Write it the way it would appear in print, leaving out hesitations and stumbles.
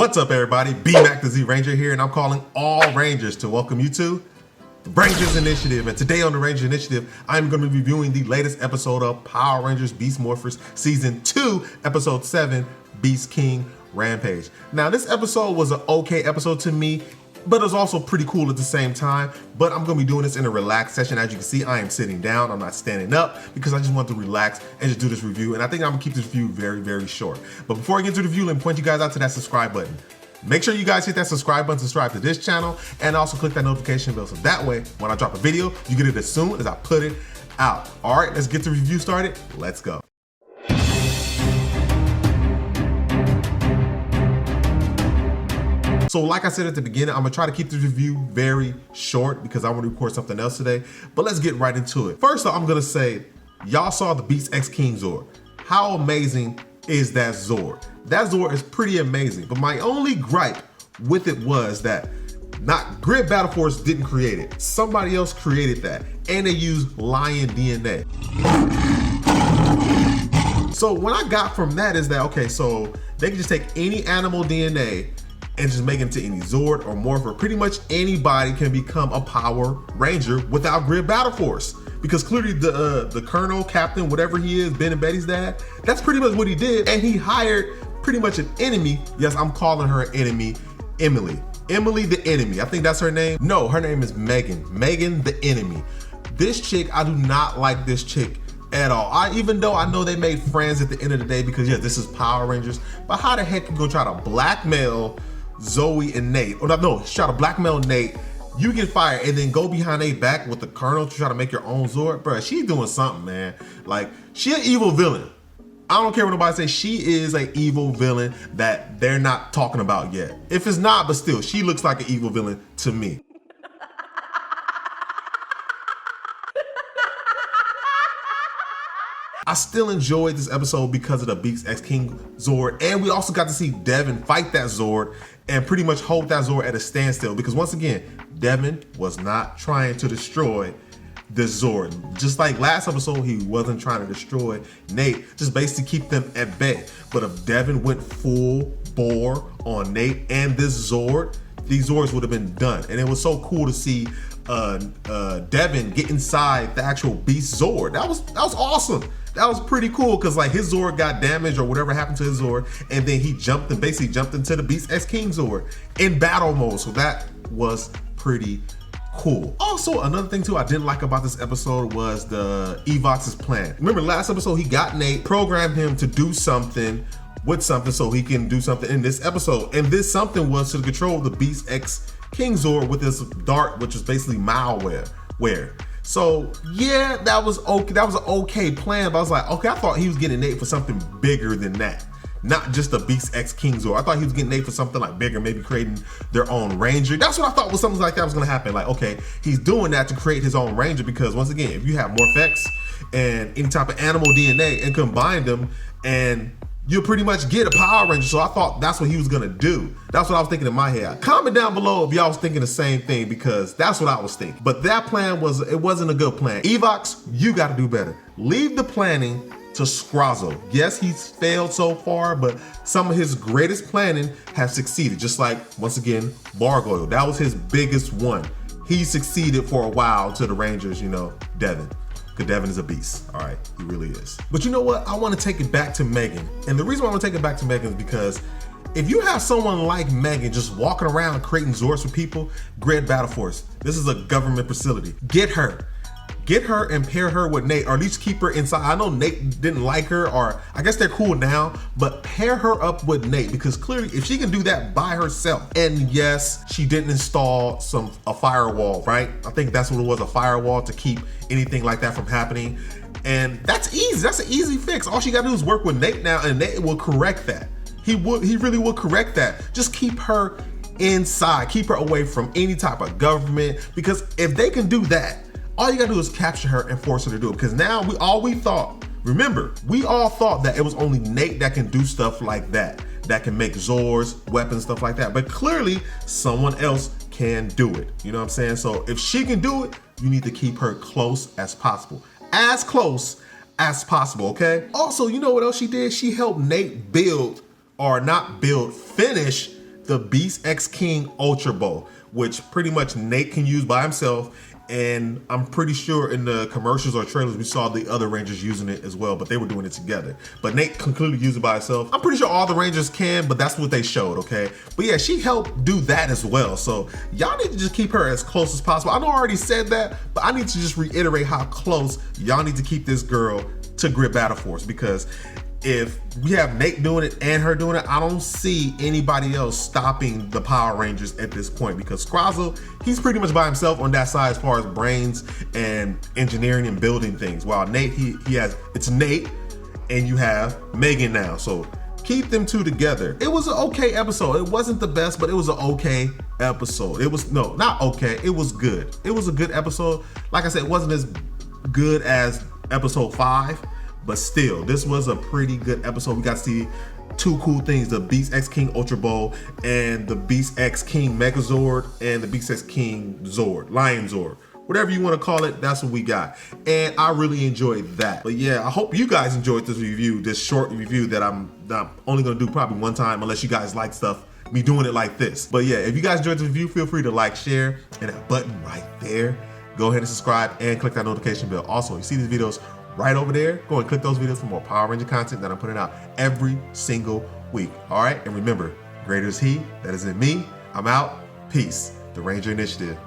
What's up, everybody? B-Mac the Z-Ranger here, and I'm calling all Rangers to welcome you to the Rangers Initiative. And today on the Ranger Initiative, I'm going to be reviewing the latest episode of Power Rangers Beast Morphers Season 2, Episode 7, Beast King Rampage. Now, this episode was an okay episode to me, but it was also pretty cool at the same time. But I'm going to be doing this in a relaxed session. As you can see, I am sitting down. I'm not standing up because I just want to relax and just do this review. And I think I'm going to keep this review very, very short. But before I get to the review, let me point you guys out to that subscribe button. Make sure you guys hit that subscribe button, subscribe to this channel, and also click that notification bell so that way, when I drop a video, you get it as soon as I put it out. All right, let's get the review started. Let's go. So like I said at the beginning, I'm gonna try to keep this review very short because I want to record something else today, but let's get right into it. First off, I'm gonna say, y'all saw the Beast X King Zord. How amazing is that Zord? That Zord is pretty amazing, but my only gripe with it was that not Grid Battle Force didn't create it. Somebody else created that, and they used lion DNA. So what I got from that is that, okay, so they can just take any animal DNA and just make it into any Zord or Morpher. Pretty much anybody can become a Power Ranger without Grid Battle Force. Because clearly the Colonel, Captain, whatever he is, Ben and Betty's dad, that's pretty much what he did. And he hired pretty much an enemy. Yes, I'm calling her an enemy, Emily. Emily the enemy, I think that's her name. No, her name is Megan. Megan the enemy. This chick, I do not like this chick at all. Even though I know they made friends at the end of the day because yeah, this is Power Rangers, but how the heck you go try to blackmail Zoe and Nate? Or no, try to blackmail Nate, you get fired, and then go behind their back with the Colonel to try to make your own Zord? Bruh, she doing something, man. Like, she an evil villain. I don't care what nobody says, she is an evil villain that they're not talking about yet. If it's not, but still, she looks like an evil villain to me. I still enjoyed this episode because of the Beast X King Zord, and we also got to see Devin fight that Zord and pretty much hold that Zord at a standstill, because once again, Devin was not trying to destroy the Zord. Just like last episode, he wasn't trying to destroy Nate, just basically keep them at bay. But if Devin went full bore on Nate and this Zord, these Zords would have been done. And it was so cool to see Devin get inside the actual Beast Zord. That was awesome. That was pretty cool because like his Zord got damaged or whatever happened to his Zord, and then he jumped and basically jumped into the Beast X King Zord in battle mode. So that was pretty cool. Also, another thing too I didn't like about this episode was the Evox's plan. Remember last episode, he got Nate, programmed him to do something with something so he can do something in this episode. And this something was to control the Beast X King Zord with this dart, which was basically malware. So yeah, that was okay. That was an okay plan, but I was like, okay, I thought he was getting Nate for something bigger than that. Not just a Beast X King Zord. I thought he was getting Nate for something like bigger, maybe creating their own Ranger. That's what I thought was something like that was gonna happen. Like, okay, he's doing that to create his own Ranger because once again, if you have Morphex and any type of animal DNA and combine them, and you'll pretty much get a Power Ranger. So I thought that's what he was gonna do. That's what I was thinking in my head. Comment down below if y'all was thinking the same thing, because that's what I was thinking. But that plan wasn't a good plan. Evox, you gotta do better. Leave the planning to Scrazzo. Yes, he's failed so far, but some of his greatest planning has succeeded. Just like, once again, Bargoyle. That was his biggest one. He succeeded for a while to the Rangers, you know, Devin. Because Devin is a beast. All right, he really is. But you know what? I want to take it back to Megan. And the reason why I want to take it back to Megan is because if you have someone like Megan just walking around creating Zords for people, Grid Battle Force, this is a government facility. Get her. Get her and pair her with Nate, or at least keep her inside. I know Nate didn't like her, or I guess they're cool now, but pair her up with Nate, because clearly if she can do that by herself, and yes, she didn't install a firewall, right? I think that's what it was, a firewall to keep anything like that from happening. And that's easy, that's an easy fix. All she gotta do is work with Nate now, and Nate will correct that. He really will correct that. Just keep her inside, keep her away from any type of government, because if they can do that, all you gotta do is capture her and force her to do it. Because now we all thought that it was only Nate that can do stuff like that can make Zords, weapons, stuff like that. But clearly someone else can do it. You know what I'm saying? So if she can do it, you need to keep her close as possible. As close as possible, okay? Also, you know what else she did? She helped Nate build, or not build, finish the Beast X King Ultra Bow, which pretty much Nate can use by himself. And I'm pretty sure in the commercials or trailers, we saw the other Rangers using it as well, but they were doing it together. But Nate concluded to use it by himself. I'm pretty sure all the Rangers can, but that's what they showed, okay? But yeah, she helped do that as well. So y'all need to just keep her as close as possible. I know I already said that, but I need to just reiterate how close y'all need to keep this girl to Grid Battle Force, because if we have Nate doing it and her doing it, I don't see anybody else stopping the Power Rangers at this point, because Scrozzle, he's pretty much by himself on that side as far as brains and engineering and building things. While Nate, it's Nate and you have Megan now. So keep them two together. It was an okay episode. It wasn't the best, but it was an okay episode. It was, no, not okay. It was good. It was a good episode. Like I said, it wasn't as good as episode 5. But still, this was a pretty good episode. We got to see two cool things, the Beast X King Ultra Bow and the Beast X King Megazord and the Beast X King Zord, Lion Zord. Whatever you want to call it, that's what we got. And I really enjoyed that. But yeah, I hope you guys enjoyed this review, this short review that I'm only going to do probably one time, unless you guys like stuff, me doing it like this. But yeah, if you guys enjoyed the review, feel free to like, share, and that button right there. Go ahead and subscribe and click that notification bell. Also, you see these videos right over there, go and click those videos for more Power Ranger content that I'm putting out every single week. All right, and remember, greater is he that is in me. I'm out. Peace. The Ranger Initiative.